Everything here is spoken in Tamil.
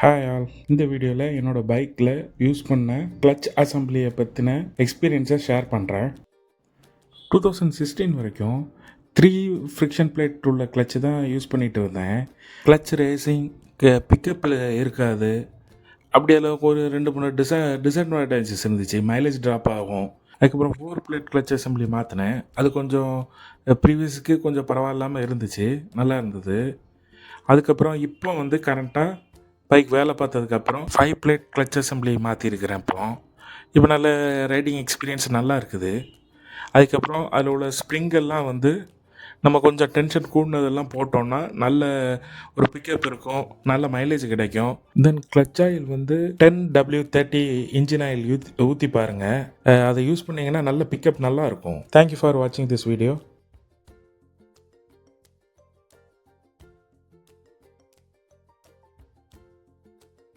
Hi all. இந்த வீடியோவில் என்னோடய பைக்கில் யூஸ் பண்ண கிளச் அசம்பிளியை பற்றின எக்ஸ்பீரியன்ஸை ஷேர் பண்ணுறேன். 2016 வரைக்கும் 3 ஃப்ரிக்ஷன் பிளேட் உள்ள கிளச்சு தான் யூஸ் பண்ணிகிட்டு இருந்தேன். கிளச் ரேசிங் பிக்கப்பில் இருக்காது. அப்படி அளவுக்கு ஒரு 2-3 டிஸ்அட்வான்டேஜஸ் இருந்துச்சு. மைலேஜ் ட்ராப் ஆகும். அதுக்கப்புறம் 4 பிளேட் கிளச் அசம்பிளி மாற்றினேன். அது கொஞ்சம் ப்ரீவியஸுக்கு கொஞ்சம் பரவாயில்லாமல் இருந்துச்சு, நல்லா இருந்தது. அதுக்கப்புறம் இப்போ வந்து கரண்ட்டாக பைக் வேலை பார்த்ததுக்கப்புறம் 5 பிளேட் கிளச் அசம்பிளி மாற்றிருக்கிறேன். இப்போ நல்ல ரைடிங் எக்ஸ்பீரியன்ஸ் நல்லா இருக்குது. அதுக்கப்புறம் அதில் உள்ள ஸ்ப்ரிங்கெல்லாம் வந்து நம்ம கொஞ்சம் டென்ஷன் கூடினதெல்லாம் போட்டோம்னா நல்ல ஒரு பிக்கப் இருக்கும், நல்ல மைலேஜ் கிடைக்கும். தென் கிளச் ஆயில் வந்து 10W30 இன்ஜின் ஆயில் ஊற்றி பாருங்கள். அதை யூஸ் பண்ணிங்கன்னா நல்ல பிக்கப் நல்லா இருக்கும். தேங்க்யூ ஃபார் வாட்சிங் திஸ் வீடியோ.